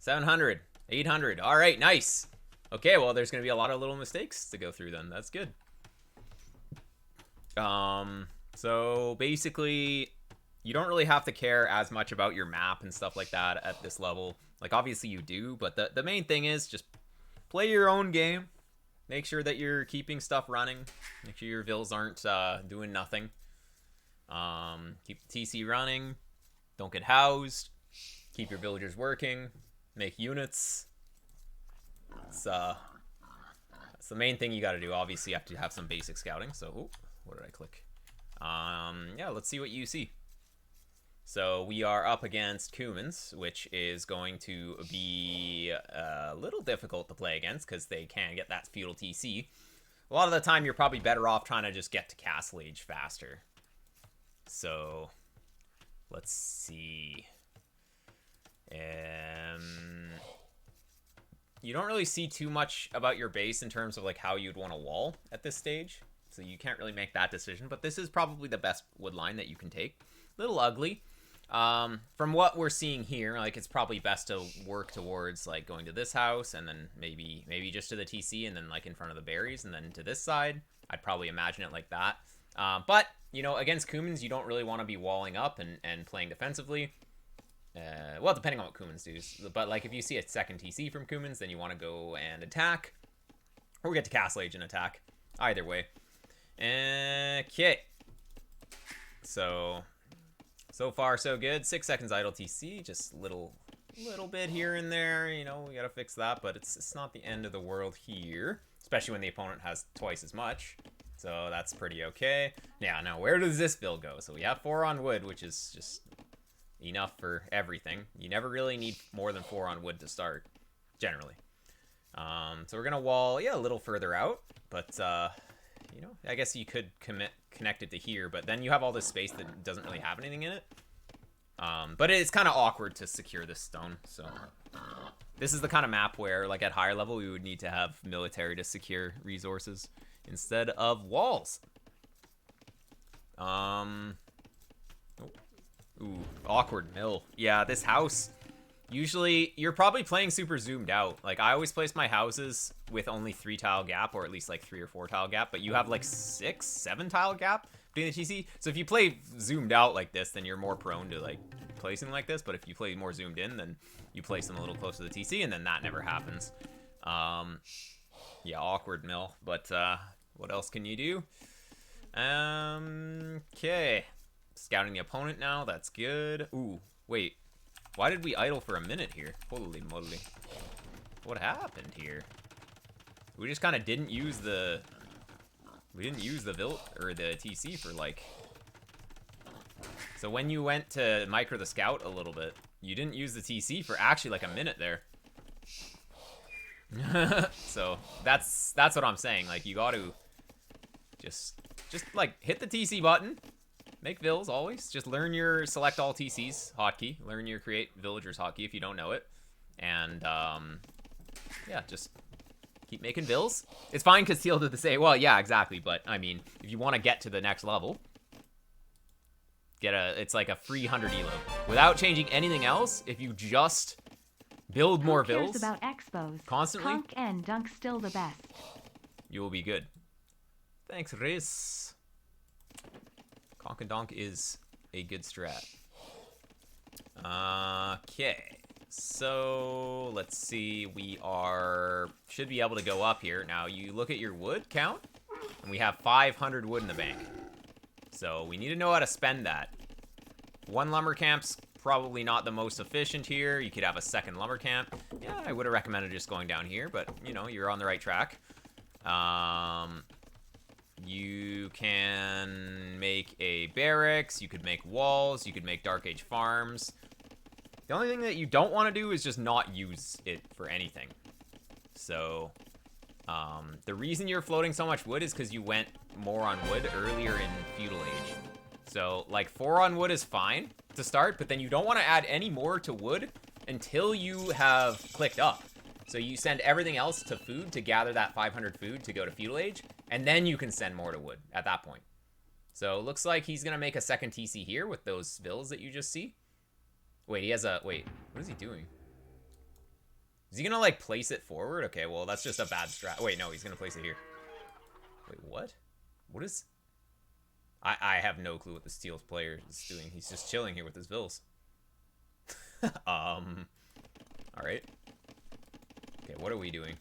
700, 800. All right, nice. Okay, well, there's going to be a lot of little mistakes to go through then. That's good. So basically, you don't really have to care as much about your map and stuff like that at this level. Like, obviously you do, but the main thing is just play your own game. Make sure that you're keeping stuff running. Make sure your vills aren't doing nothing. Keep the TC running. Don't get housed. Keep your villagers working. Make units. It's that's the main thing you got to do. Obviously, you have to have some basic scouting. So, ooh, what did I click? Yeah, let's see what you see. So we are up against Cumans, which is going to be a little difficult to play against because they can get that feudal TC. A lot of the time, you're probably better off trying to just get to Castle Age faster. So let's see. You don't really see too much about your base in terms of like how you'd want to wall at this stage. So you can't really make that decision. But this is probably the best wood line that you can take. A little ugly. From what we're seeing here, like it's probably best to work towards like going to this house and then maybe just to the TC and then like in front of the berries and then to this side. I'd probably imagine it like that. But you know, against Cumans, you don't really want to be walling up and playing defensively. Well, depending on what Cumans do. But like if you see a second TC from Cumans, then you want to go and attack or get to Castle Age and attack. Either way. Okay. So far, so good. 6 seconds idle TC, just little bit here and there. You know, we gotta fix that, but it's not the end of the world here, especially when the opponent has twice as much. So that's pretty okay. Yeah, now where does this build go? So we have 4 on wood, which is just enough for everything. You never really need more than 4 on wood to start, generally. So we're gonna wall, yeah, a little further out, but you know, I guess you could connect it to here, but then you have all this space that doesn't really have anything in it. But it's kind of awkward to secure this stone, so this is the kind of map where, like, at higher level, we would need to have military to secure resources instead of walls. Ooh, awkward mill. Yeah, this house. Usually, you're probably playing super zoomed out. Like, I always place my houses with only 3 tile gap, or at least, like, 3 or 4 tile gap, but you have, like, 6, 7 tile gap being the TC. So if you play zoomed out like this, then you're more prone to, like, placing like this, but if you play more zoomed in, then you place them a little closer to the TC, and then that never happens. Yeah, awkward mill, but, what else can you do? Okay. Scouting the opponent now, that's good. Ooh, wait. Why did we idle for a minute here? Holy moly. What happened here? We just kind of didn't use the... We didn't use the Vilt or the TC for like... So when you went to micro the scout a little bit, you didn't use the TC for actually like a minute there. So that's what I'm saying. Like you got to just like hit the TC button. Make vills always. Just learn your select all TCs hotkey. Learn your create villagers hotkey if you don't know it. And yeah, just keep making vills. It's fine because Teal did the same. Well, yeah, exactly. But I mean, if you want to get to the next level, it's like a free 100 elo without changing anything else. If you just build more Who cares vills about expos? constantly, Conk and Dunk still the best. you will be good. Thanks, Riz. Conk and Donk is a good strat. Okay. So, let's see. We should be able to go up here. Now, you look at your wood count, and we have 500 wood in the bank. So, we need to know how to spend that. 1 lumber camp's probably not the most efficient here. You could have a second lumber camp. Yeah, I would have recommended just going down here, but, you know, you're on the right track. You can make a barracks, you could make walls, you could make Dark Age farms. The only thing that you don't want to do is just not use it for anything. So, the reason you're floating so much wood is because you went more on wood earlier in Feudal Age. So, like, 4 on wood is fine to start, but then you don't want to add any more to wood until you have clicked up. So you send everything else to food to gather that 500 food to go to Feudal Age, and then you can send more to wood at that point. So it looks like he's going to make a second TC here with those vills that you just see. Wait, he has a... Wait, what is he doing? Is he gonna, like, place it forward? Okay, well, that's just a bad strat. Wait, no, he's gonna place it here. Wait, what? What is... I have no clue what the Steel's player is doing. He's just chilling here with his Vills. Alright. Okay, what are we doing?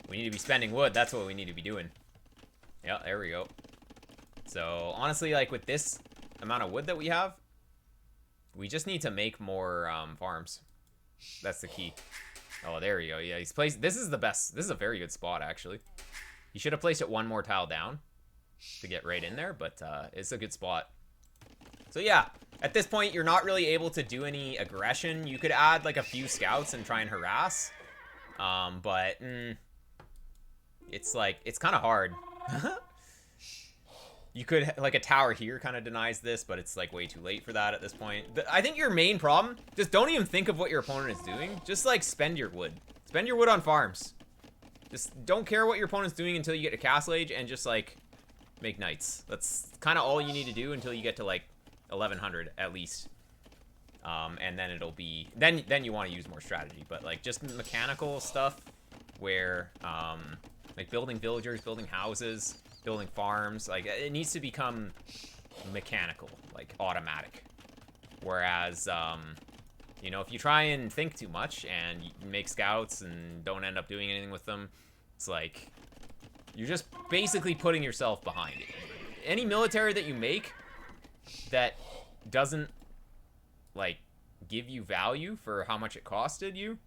We need to be spending wood. That's what we need to be doing. Yeah, there we go. So, honestly, like, with this amount of wood that we have, we just need to make more farms. That's the key. Oh, there we go. Yeah, he's placed... This is the best. This is a very good spot, actually. He should have placed it one more tile down to get right in there, but it's a good spot. So, yeah. At this point, you're not really able to do any aggression. You could add, like, a few scouts and try and harass. But... it's, like... It's kind of hard. You could, like, a tower here kind of denies this, but it's, like, way too late for that at this point. I think your main problem, just don't even think of what your opponent is doing. Just, like, spend your wood. Spend your wood on farms. Just don't care what your opponent's doing until you get to Castle Age and just, like, make knights. That's kind of all you need to do until you get to, like, 1100 at least. And then it'll be... Then you want to use more strategy. But, like, just mechanical stuff where, like, building villagers, building houses... building farms, like, it needs to become mechanical, like, automatic. Whereas, you know, if you try and think too much and you make scouts and don't end up doing anything with them, it's like, you're just basically putting yourself behind it. Any military that you make that doesn't, like, give you value for how much it costed you,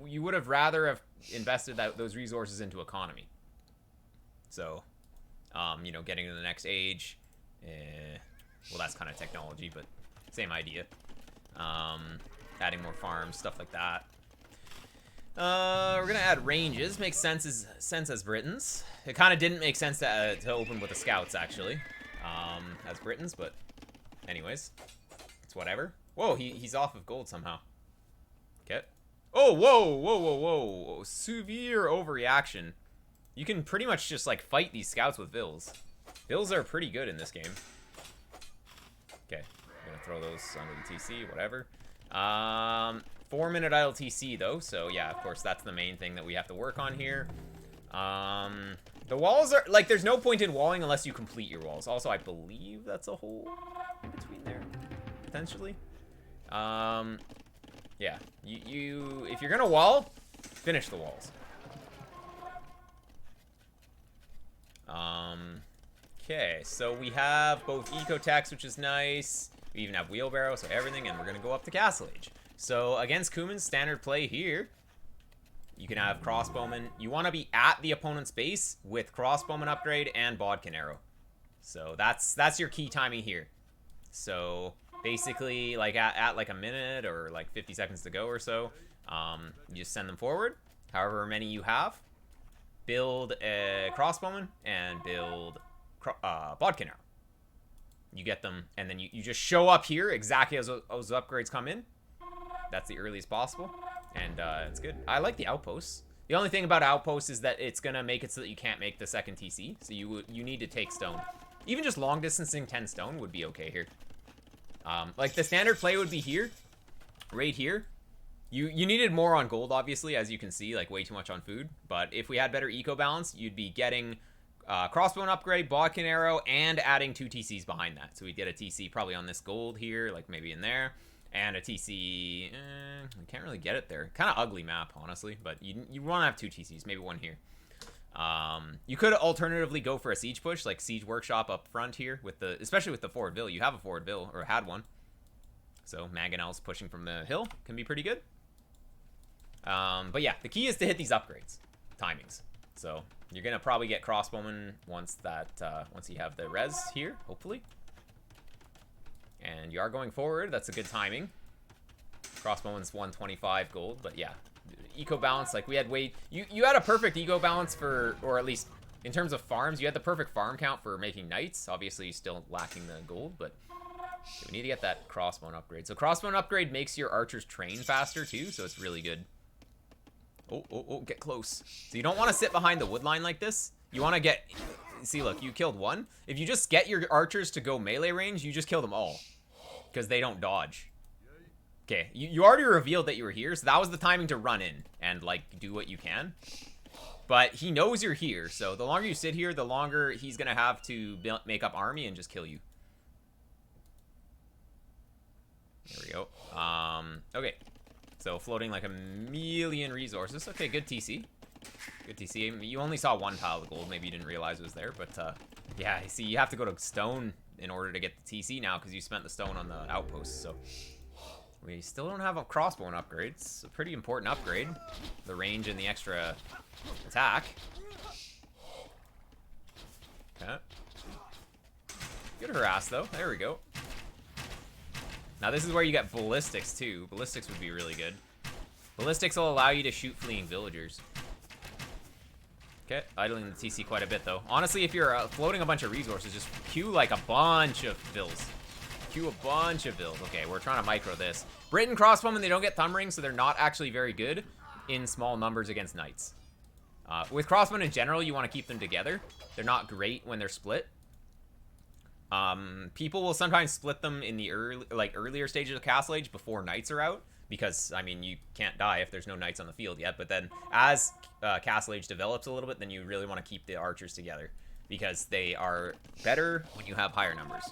you would have rather have invested those resources into economy. So... you know, getting to the next age. Well, that's kind of technology, but same idea. Adding more farms, stuff like that. We're gonna add ranges. Makes sense as Britons. It kind of didn't make sense to open with the scouts, actually, as Britons, but anyways, it's whatever. Whoa, he's off of gold somehow. Okay. Oh, whoa. Severe overreaction. You can pretty much just, like, fight these scouts with Vills. Vills are pretty good in this game. Okay, I'm gonna throw those onto the TC, whatever. 4-minute idle TC, though, so yeah, of course, that's the main thing that we have to work on here. The walls are, like, there's no point in walling unless you complete your walls. Also, I believe that's a hole in between there, potentially. Yeah, if you're gonna wall, finish the walls. Okay, so we have both Ecotechs, which is nice. We even have Wheelbarrow, so everything, and we're gonna go up to Castle Age. So, against Kuman's standard play here, you can have Crossbowman. You want to be at the opponent's base with Crossbowman upgrade and Bodkin Arrow. So, that's your key timing here. So, basically, like, at like a minute or, like, 50 seconds to go or so, you just send them forward, however many you have. Build a Crossbowman and build Bodkin Arrow. You get them, and then you just show up here exactly as those upgrades come in. That's the earliest possible, and it's good. I like the outposts. The only thing about outposts is that it's gonna make it so that you can't make the second TC, so you need to take stone. Even just long distancing 10 stone would be okay here. Like, the standard play would be here, right here. You needed more on gold, obviously, as you can see, like, way too much on food. But if we had better eco balance, you'd be getting crossbone upgrade, Bodkin Arrow, and adding 2 TCs behind that. So we'd get a TC probably on this gold here, like maybe in there, and a TC. We can't really get it there. Kind of ugly map, honestly, but you want to have 2 TCs, maybe one here. You could alternatively go for a siege push, like Siege Workshop up front here, especially with the forward Vill. You have a forward Vill, or had one. So Mangonel's pushing from the hill can be pretty good. But yeah, the key is to hit these upgrades, timings. So you're gonna probably get Crossbowman once you have the res here, hopefully. And you are going forward. That's a good timing. Crossbowman's 125 gold, but yeah, eco balance. Like, we had you had a perfect eco balance for, or at least in terms of farms, you had the perfect farm count for making knights. Obviously, still lacking the gold, but we need to get that crossbone upgrade. So crossbone upgrade makes your archers train faster too, so it's really good. Oh, get close. So you don't want to sit behind the wood line like this. You want to get... See, look, you killed one. If you just get your archers to go melee range, you just kill them all. Because they don't dodge. Okay, you already revealed that you were here, so that was the timing to run in and, like, do what you can. But he knows you're here, so the longer you sit here, the longer he's gonna have to make up army and just kill you. There we go. Okay. So floating like a million resources. Okay, good TC. Good TC. You only saw one pile of gold. Maybe you didn't realize it was there, but yeah, see, you have to go to stone in order to get the TC now because you spent the stone on the outpost, so... We still don't have a crossbow upgrade. It's a pretty important upgrade. The range and the extra attack. Okay. Good harass, though. There we go. Now, this is where you get ballistics, too. Ballistics would be really good. Ballistics will allow you to shoot fleeing villagers. Okay, idling the TC quite a bit, though. Honestly, if you're floating a bunch of resources, just queue, like, a bunch of bills. Queue a bunch of bills. Okay, we're trying to micro this. Britain crossbowmen, they don't get thumb rings, so they're not actually very good in small numbers against knights. With crossbowmen in general, you want to keep them together. They're not great when they're split. People will sometimes split them in the earlier stages of Castle Age before knights are out, because, I mean, you can't die if there's no knights on the field yet, but then as Castle Age develops a little bit, then you really want to keep the archers together, because they are better when you have higher numbers.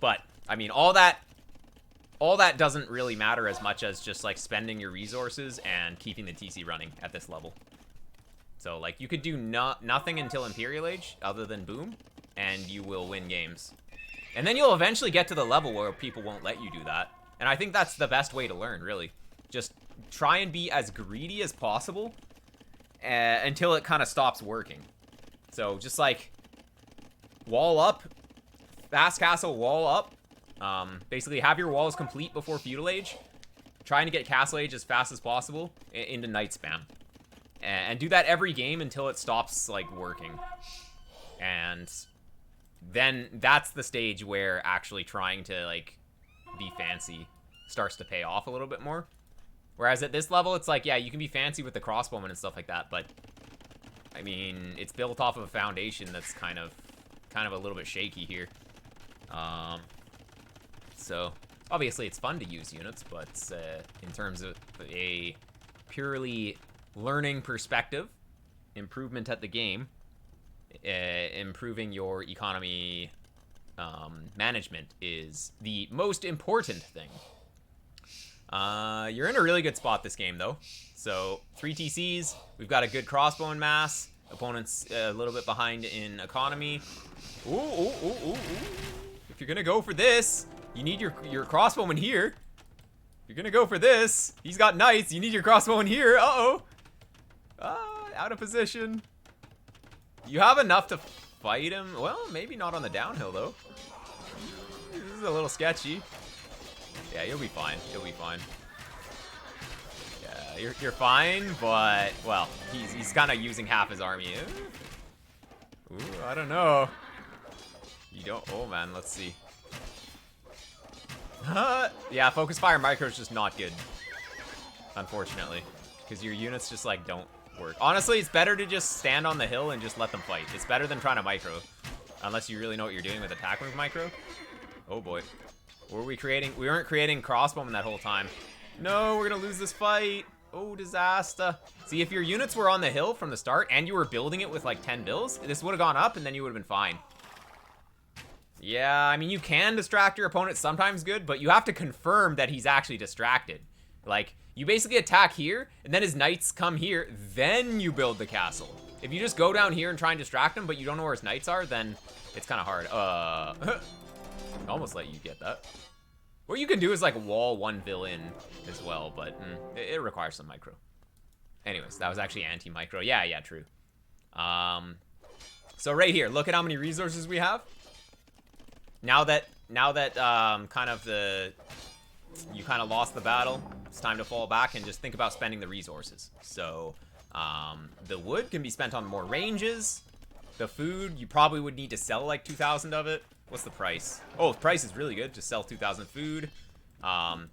But, I mean, all that doesn't really matter as much as just, like, spending your resources and keeping the TC running at this level. So, like, you could do nothing until Imperial Age, other than boom, and you will win games. And then you'll eventually get to the level where people won't let you do that. And I think that's the best way to learn, really. Just try and be as greedy as possible until it kind of stops working. So, just, like, wall up, fast castle, wall up. Basically, have your walls complete before Feudal Age. Trying to get Castle Age as fast as possible into Knight spam. And do that every game until it stops, like, working. And then that's the stage where actually trying to, like, be fancy starts to pay off a little bit more. Whereas at this level, it's like, yeah, you can be fancy with the crossbowmen and stuff like that, but, I mean, it's built off of a foundation that's kind of a little bit shaky here. So, obviously it's fun to use units, but in terms of a purely learning perspective, improvement at the game, improving your economy management is the most important thing. You're in a really good spot this game, though. So, 3 TCs, we've got a good crossbow and mass. Opponent's a little bit behind in economy. Ooh, ooh, ooh, ooh, ooh. If you're gonna go for this, you need your crossbowman here. If you're gonna go for this, he's got knights, you need your crossbowman here. Uh-oh. Out of position. You have enough to fight him. Well, maybe not on the downhill, though. This is a little sketchy. Yeah, you'll be fine. You'll be fine. Yeah, you're fine, but, well, he's kind of using half his army. Ooh, I don't know. You don't... Oh, man, let's see. Yeah, focus fire micro is just not good. Unfortunately. Because your units just, like, don't work. Honestly, it's better to just stand on the hill and just let them fight. It's better than trying to micro. Unless you really know what you're doing with attack move micro. Oh, boy. What were we creating? We weren't creating crossbowmen that whole time. No, we're gonna lose this fight. Oh, disaster. See, if your units were on the hill from the start and you were building it with like 10 bills, this would have gone up and then you would have been fine. Yeah, I mean, you can distract your opponent sometimes good, but you have to confirm that he's actually distracted. Like, you basically attack here, and then his knights come here, then you build the castle. If you just go down here and try and distract him, but you don't know where his knights are, then it's kind of hard. Almost let you get that. What you can do is like wall one villain as well, but it requires some micro. Anyways, that was actually anti-micro. Yeah, true. So right here, look at how many resources we have. Now that kind of you kind of lost the battle, it's time to fall back and just think about spending the resources. So the wood can be spent on more ranges. The food, you probably would need to sell like 2,000 of it. What's the price? Oh, the price is really good. Just sell 2,000 food.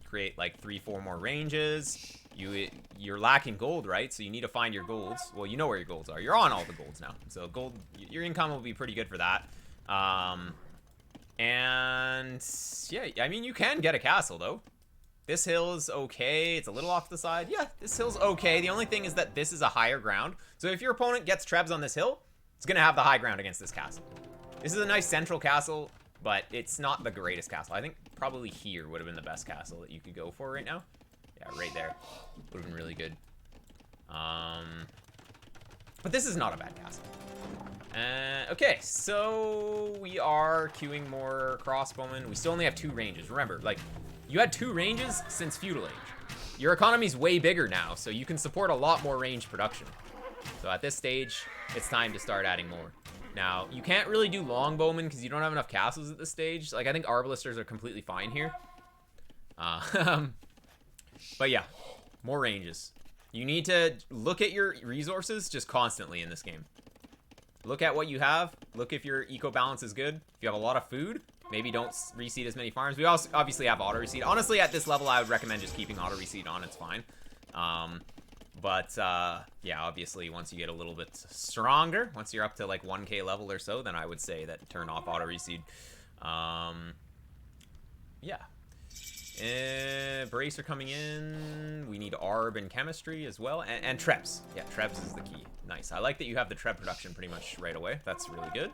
Create like 3-4 more ranges. You're lacking gold, right? So you need to find your golds. Well, you know where your golds are. You're on all the golds now. So gold, your income will be pretty good for that. And yeah, I mean, you can get a castle though. This hill is okay. It's a little off the side. Yeah, this hill's okay. The only thing is that this is a higher ground. So if your opponent gets trebs on this hill, it's going to have the high ground against this castle. This is a nice central castle, but it's not the greatest castle. I think probably here would have been the best castle that you could go for right now. Yeah, right there. Would have been really good. But this is not a bad castle. Okay, so we are queuing more crossbowmen. We still only have 2 ranges. Remember, like, you had 2 ranges since Feudal Age. Your economy's way bigger now, so you can support a lot more range production. So at this stage, it's time to start adding more. Now, you can't really do longbowmen because you don't have enough castles at this stage. Like, I think arbalisters are completely fine here. But yeah, more ranges. You need to look at your resources just constantly in this game. Look at what you have. Look if your eco balance is good. If you have a lot of food, maybe don't reseed as many farms. We also obviously have auto reseed. Honestly, at this level, I would recommend just keeping auto reseed on. It's fine. Yeah, obviously, once you get a little bit stronger, once you're up to like 1k level or so, then I would say that turn off auto reseed. Yeah. Bracer coming in. We need Arb and chemistry as well. And Trebs. Yeah, Trebs is the key. Nice. I like that you have the Treb production pretty much right away. That's really good.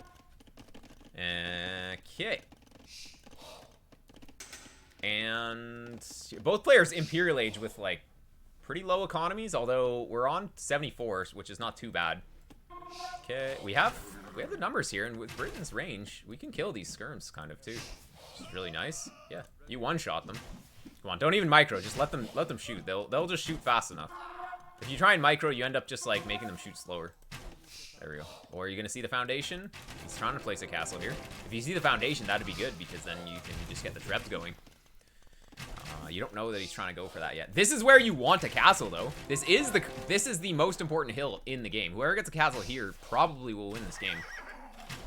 Okay. And both players Imperial Age with like pretty low economies, although we're on 74, which is not too bad. Okay, we have the numbers here, and with Britain's range, we can kill these skirms kind of too. Which is really nice. Yeah, you one-shot them. Come on, don't even micro. Just let them shoot. They'll just shoot fast enough. If you try and micro, you end up just like making them shoot slower. There we go. Or you're gonna see the foundation. He's trying to place a castle here. If you see the foundation, that'd be good because then you can just get the trebs going. You don't know that he's trying to go for that yet. This is where you want a castle, though. This is the most important hill in the game. Whoever gets a castle here probably will win this game.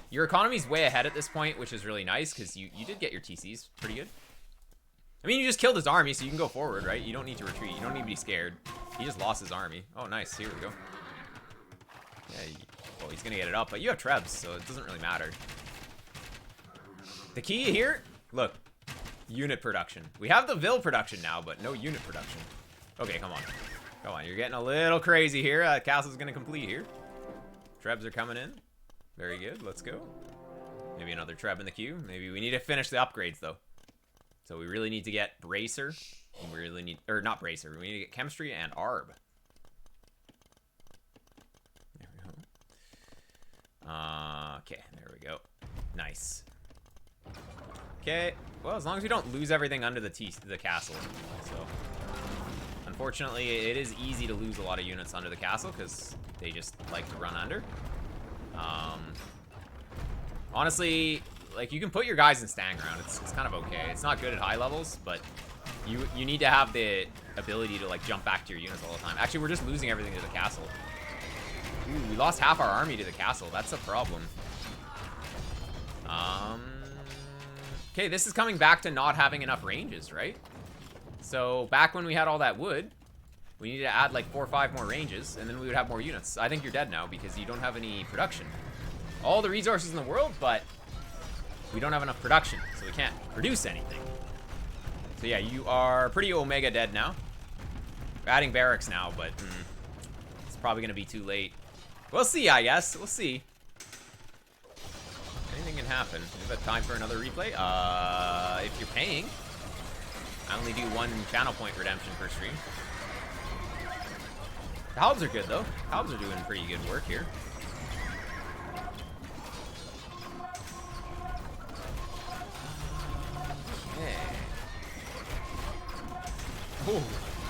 Your economy's way ahead at this point, which is really nice because you did get your TCs pretty good. I mean, you just killed his army, so you can go forward, right? You don't need to retreat. You don't need to be scared. He just lost his army. Oh, nice. Here we go. Yeah, well, he's going to get it up, but you have trebs, so it doesn't really matter. The key here, look, unit production. We have the Vil production now, but no unit production. Okay, come on. Come on, you're getting a little crazy here. Castle's going to complete here. Trebs are coming in. Very good. Let's go. Maybe another Treb in the queue. Maybe we need to finish the upgrades, though. So we really need to get Bracer. And we really need... Or not Bracer. We need to get Chemistry and Arb. There we go. Okay, there we go. Nice. Okay. Well, as long as we don't lose everything under the castle. So, unfortunately, it is easy to lose a lot of units under the castle because they just like to run under. Honestly, like, you can put your guys in stand ground. It's kind of okay. It's not good at high levels, but you need to have the ability to, like, jump back to your units all the time. Actually, we're just losing everything to the castle. Ooh, we lost half our army to the castle. That's a problem. Okay, this is coming back to not having enough ranges, right? So, back when we had all that wood, we needed to add, like, 4 or 5 more ranges, and then we would have more units. I think you're dead now because you don't have any production. All the resources in the world, but we don't have enough production, so we can't produce anything. So yeah, you are pretty Omega dead now. We're adding barracks now, but it's probably going to be too late. We'll see, I guess. We'll see. Anything can happen. We have time for another replay. If you're paying, I only do 1 channel point redemption per stream. The Halbs are good, though. Halbs are doing pretty good work here.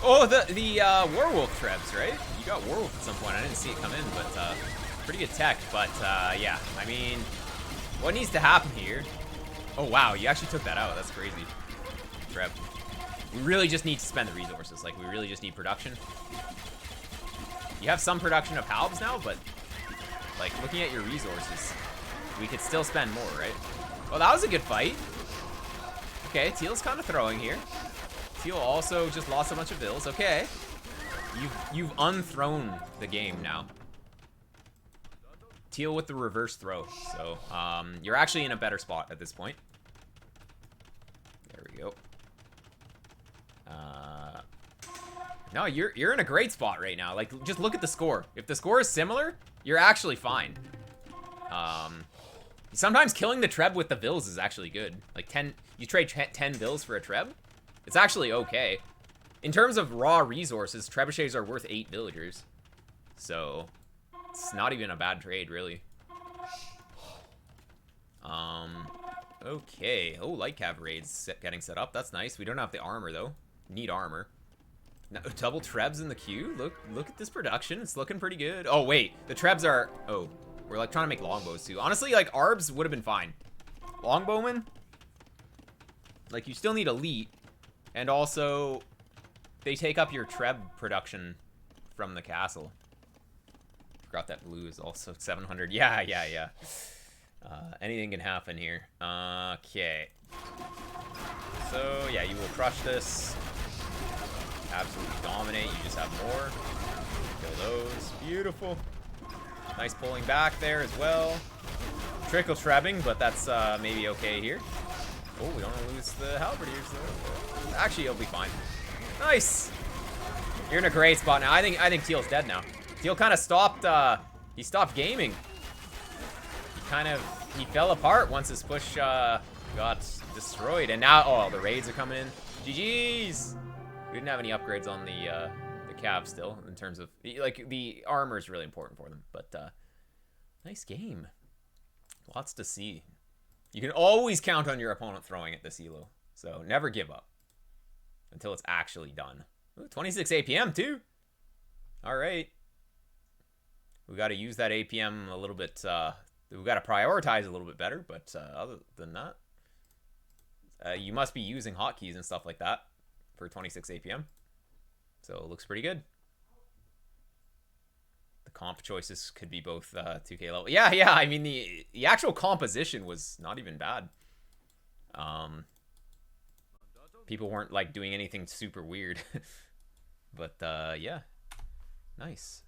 Oh, the Warwolf Trebs, right? You got Warwolf at some point. I didn't see it come in, but pretty good tech. But yeah, I mean, what needs to happen here? Oh wow, you actually took that out. That's crazy. Treb. We really just need to spend the resources. Like, we really just need production. You have some production of Halbs now, but like, looking at your resources, we could still spend more, right? Well, that was a good fight. Okay, Teal's kind of throwing here. Teal also just lost a bunch of bills. Okay. You've unthrown the game now. Teal with the reverse throw. So, you're actually in a better spot at this point. There we go. No, you're in a great spot right now. Like, just look at the score. If the score is similar, you're actually fine. Sometimes killing the Treb with the Vills is actually good. Like, you trade 10 Vills for a Treb, it's actually okay. In terms of raw resources, Trebuchets are worth 8 villagers. So, it's not even a bad trade, really. Okay. Oh, Light Cav raids getting set up. That's nice. We don't have the armor, though. Need armor. No, double Trebs in the queue. Look at this production. It's looking pretty good. Oh, wait. The Trebs are... Oh, we're, like, trying to make longbows, too. Honestly, like, Arbs would have been fine. Longbowmen? Like, you still need elite. And also, they take up your Treb production from the castle. Forgot that blue is also 700. Yeah. Anything can happen here. Okay. So, yeah, you will crush this. Absolutely dominate. You just have more. Kill those. Beautiful. Nice pulling back there as well. Trickle trebbing, but that's maybe okay here. Oh, we don't want to lose the halberdiers though. Actually, it'll be fine. Nice. You're in a great spot now. I think Teal's dead now. Teal kind of stopped. He stopped gaming. He fell apart once his push got destroyed, and now the raids are coming in. GG's. We didn't have any upgrades on the Cav still in terms of like the armor is really important for them, but nice game. Lots to see. You can always count on your opponent throwing at this elo, so never give up until it's actually done. Ooh, 26 APM too. All right, we got to use that APM a little bit. We got to prioritize a little bit better, but other than that, you must be using hotkeys and stuff like that for 26 APM. So it looks pretty good. The comp choices could be both 2K level. Yeah. I mean, the actual composition was not even bad. People weren't like doing anything super weird. But yeah, nice.